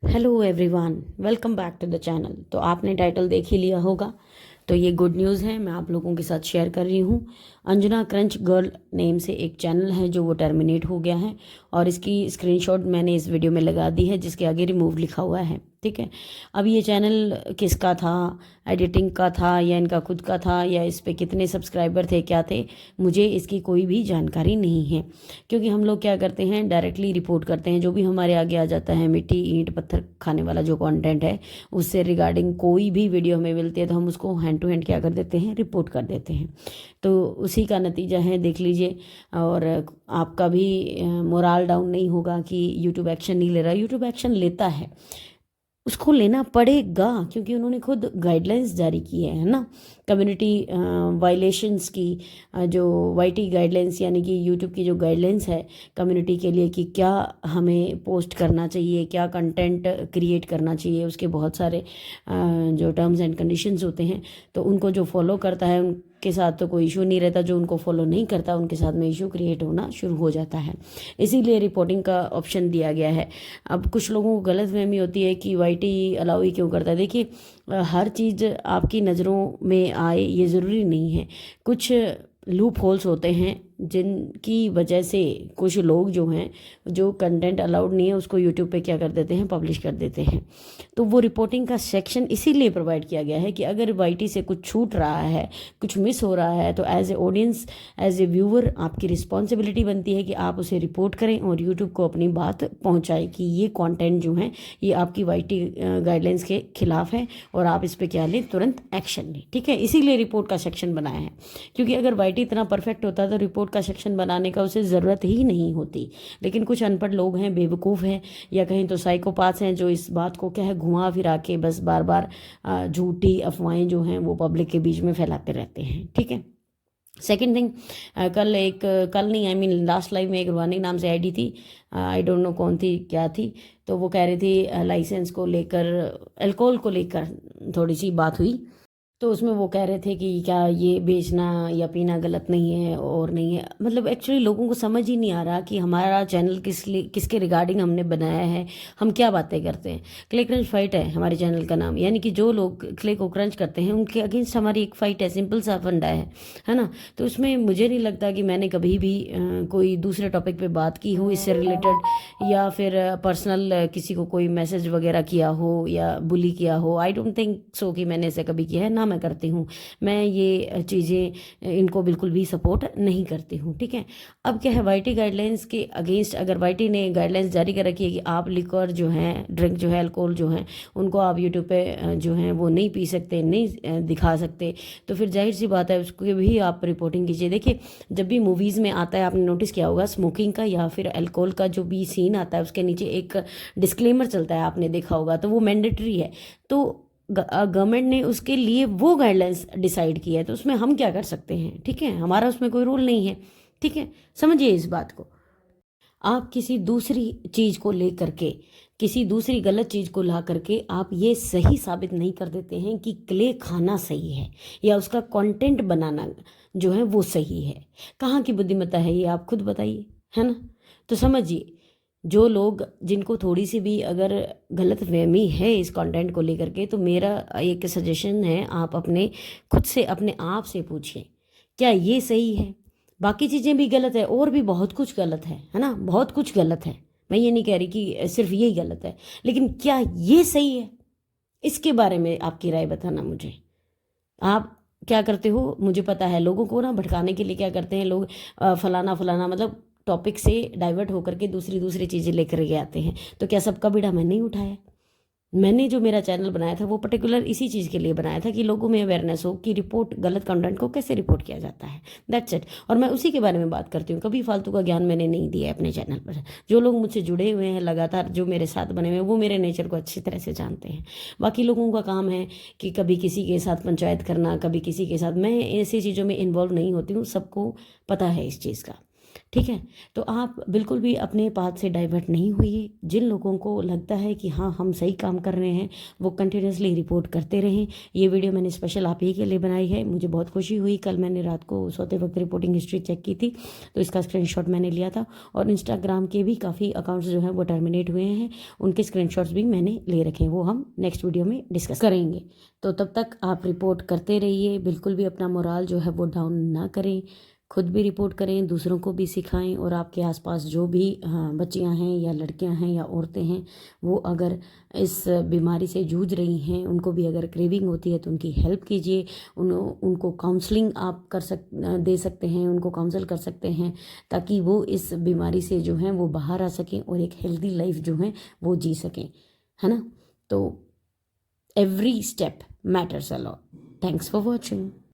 Hello everyone, welcome back to the channel. तो आपने title देख ही लिया होगा। तो ये गुड न्यूज़ है, मैं आप लोगों के साथ शेयर कर रही हूँ। अंजना क्रंच गर्ल नेम से एक चैनल है जो वो टर्मिनेट हो गया है, और इसकी स्क्रीनशॉट मैंने इस वीडियो में लगा दी है जिसके आगे रिमूव लिखा हुआ है। ठीक है, अब ये चैनल किसका था, एडिटिंग का था या इनका खुद का था, या इस पे कितने सब्सक्राइबर थे, क्या थे, मुझे इसकी कोई भी जानकारी नहीं है। क्योंकि हम लोग क्या करते हैं, डायरेक्टली रिपोर्ट करते हैं जो भी हमारे आगे आ जाता है, मिट्टी ईंट पत्थर खाने वाला जो कंटेंट है, उससे रिगार्डिंग कोई भी वीडियो हमें मिलती है तो हम उसको हैंड टू हैंड क्या कर देते हैं, रिपोर्ट कर देते हैं। तो उसी का नतीजा है, देख लीजिए। और आपका भी मोराल डाउन नहीं होगा कि यूट्यूब एक्शन नहीं ले रहा। यूट्यूब एक्शन लेता है, उसको लेना पड़ेगा, क्योंकि उन्होंने खुद गाइडलाइंस जारी की है ना, कम्युनिटी वायलेशंस की। जो वाईटी गाइडलाइंस यानी कि यूट्यूब की जो गाइडलाइंस है कम्युनिटी के लिए कि क्या हमें पोस्ट करना चाहिए, क्या कंटेंट क्रिएट करना चाहिए, उसके बहुत सारे जो टर्म्स एंड कंडीशंस होते हैं। तो उनको जो फॉलो करता है उनके साथ तो कोई इशू नहीं रहता, जो उनको फॉलो नहीं करता उनके साथ में इशू क्रिएट होना शुरू हो जाता है। इसीलिए रिपोर्टिंग का ऑप्शन दिया गया है। अब कुछ लोगों को गलतफहमी होती है कि वाईटी अलाउ ही क्यों करता है। देखिए, हर चीज़ आपकी नज़रों में आए ये ज़रूरी नहीं है। कुछ लूप होल्स होते हैं जिनकी वजह से कुछ लोग जो हैं, जो कंटेंट अलाउड नहीं है उसको यूट्यूब पे क्या कर देते हैं, पब्लिश कर देते हैं। तो वो रिपोर्टिंग का सेक्शन इसीलिए प्रोवाइड किया गया है कि अगर वाईटी से कुछ छूट रहा है, कुछ मिस हो रहा है, तो as a audience, as a viewer आपकी रिस्पॉन्सिबिलिटी बनती है कि आप उसे रिपोर्ट करें और यूट्यूब को अपनी बात पहुँचाएं कि ये कॉन्टेंट जो है ये आपकी वाईटी गाइडलाइंस के खिलाफ है और आप इस पर क्या लें, तुरंत एक्शन लें। ठीक है, इसीलिए रिपोर्ट का सेक्शन बनाया है। क्योंकि अगर वाईटी इतना परफेक्ट होता तो रिपोर्ट का सेक्शन बनाने का उसे ज़रूरत ही नहीं होती। लेकिन कुछ अनपढ़ लोग हैं, बेवकूफ़ हैं, या कहीं तो साइकोपाथ्स हैं, जो इस बात को क्या है, घुमा फिरा के बस बार बार झूठी अफवाहें जो हैं वो पब्लिक के बीच में फैलाते रहते हैं। ठीक है, सेकेंड थिंग, कल नहीं, आई मीन लास्ट लाइव में एक रूहानी नाम से आईडी थी, आई डोंट नो कौन थी क्या थी। तो वो कह रही थी लाइसेंस को लेकर, अल्कोहल को लेकर थोड़ी सी बात हुई। तो उसमें वो कह रहे थे कि क्या ये बेचना या पीना गलत नहीं है और नहीं है। मतलब एक्चुअली लोगों को समझ ही नहीं आ रहा कि हमारा चैनल किसके रिगार्डिंग हमने बनाया है, हम क्या बातें करते हैं। क्ले क्रंच फाइट है हमारे चैनल का नाम, यानी कि जो लोग क्ले को क्रंच करते हैं उनके अगेंस्ट हमारी एक फाइट है, सिंपल सा फंडा है ना। तो उसमें मुझे नहीं लगता कि मैंने कभी भी कोई दूसरे टॉपिक पे बात की हो इससे रिलेटेड, या फिर पर्सनल किसी को कोई मैसेज वगैरह किया हो या बुली किया हो। आई डोंट थिंक सो कि मैंने ऐसे कभी किया है, ना मैं करती हूँ। मैं ये चीज़ें इनको बिल्कुल भी सपोर्ट नहीं करती हूँ। ठीक है, अब क्या है, वाईटी गाइडलाइंस के अगेंस्ट अगर वाईटी ने गाइडलाइंस जारी कर रखी है कि आप लिकर जो है, ड्रिंक जो है, अल्कोहल जो है, उनको आप यूट्यूब पे जो है वो नहीं पी सकते, नहीं दिखा सकते, तो फिर जाहिर सी बात है उसको भी आप रिपोर्टिंग कीजिए। देखिए, जब भी मूवीज़ में आता है, आपने नोटिस किया होगा, स्मोकिंग का या फिर अल्कोहल का जो भी सीन आता है उसके नीचे एक डिस्क्लेमर चलता है, आपने देखा होगा, तो वो मैंडेटरी है। तो गवर्नमेंट ने उसके लिए वो गाइडलाइंस डिसाइड की है, तो उसमें हम क्या कर सकते हैं। ठीक है, हमारा उसमें कोई रोल नहीं है। ठीक है, समझिए इस बात को। आप किसी दूसरी चीज़ को ले करके, किसी दूसरी गलत चीज़ को ला करके आप ये सही साबित नहीं कर देते हैं कि क्ले खाना सही है या उसका कंटेंट बनाना जो है वो सही है। कहाँ की बुद्धिमत्ता है ये, आप खुद बताइए, है ना। तो समझिए, जो लोग, जिनको थोड़ी सी भी अगर गलत फहमी है इस कंटेंट को लेकर के, तो मेरा एक सजेशन है, आप अपने खुद से, अपने आप से पूछिए क्या ये सही है। बाकी चीज़ें भी गलत है, और भी बहुत कुछ गलत है ना, बहुत कुछ गलत है। मैं ये नहीं कह रही कि सिर्फ यही गलत है, लेकिन क्या ये सही है, इसके बारे में आपकी राय बताना मुझे। आप क्या करते हो, मुझे पता है, लोगों को ना भटकाने के लिए क्या करते हैं लोग, फलाना फलाना, मतलब टॉपिक से डाइवर्ट होकर के दूसरी दूसरी चीज़ें लेकर के आते हैं। तो क्या सबका बीड़ा मैंने ही उठाया? मैंने जो मेरा चैनल बनाया था वो पर्टिकुलर इसी चीज़ के लिए बनाया था कि लोगों में अवेयरनेस हो कि रिपोर्ट, गलत कंटेंट को कैसे रिपोर्ट किया जाता है। That's it. और मैं उसी के बारे में बात करती हूँ, कभी फालतू का ज्ञान मैंने नहीं दिया है अपने चैनल पर। जो लोग मुझसे जुड़े हुए हैं लगातार, जो मेरे साथ बने हुए हैं, वो मेरे नेचर को अच्छी तरह से जानते हैं। बाकी लोगों का काम है कि कभी किसी के साथ पंचायत करना, कभी किसी के साथ, मैं ऐसी चीज़ों में इन्वॉल्व नहीं होती हूँ, सबको पता है इस चीज़ का। ठीक है। तो आप बिल्कुल भी अपने पाथ से डाइवर्ट नहीं होइए। जिन लोगों को लगता है कि हाँ हम सही काम कर रहे हैं, वो कंटिन्यूसली रिपोर्ट करते रहें। ये वीडियो मैंने स्पेशल आप ही के लिए बनाई है। मुझे बहुत खुशी हुई, कल मैंने रात को सोते वक्त रिपोर्टिंग हिस्ट्री चेक की थी, तो इसका स्क्रीनशॉट मैंने लिया था। और इंस्टाग्राम के भी काफ़ी अकाउंट्स जो हैं वो टर्मिनेट हुए हैं, उनके स्क्रीनशॉट्स भी मैंने ले रखे हैं, वो हम नेक्स्ट वीडियो में डिस्कस करेंगे। तो तब तक आप रिपोर्ट करते रहिए, बिल्कुल भी अपना मोराल जो है वो डाउन ना करें। खुद भी रिपोर्ट करें, दूसरों को भी सिखाएं। और आपके आसपास जो भी बच्चियां हैं या लड़कियां हैं या औरतें हैं, वो अगर इस बीमारी से जूझ रही हैं, उनको भी अगर क्रेविंग होती है तो उनकी हेल्प कीजिए। उनको काउंसलिंग आप दे सकते हैं, उनको काउंसल कर सकते हैं, ताकि वो इस बीमारी से जो है वो बाहर आ सकें और एक हेल्दी लाइफ जो है वो जी सकें, है ना। तो every step matters a lot. Thanks for watching.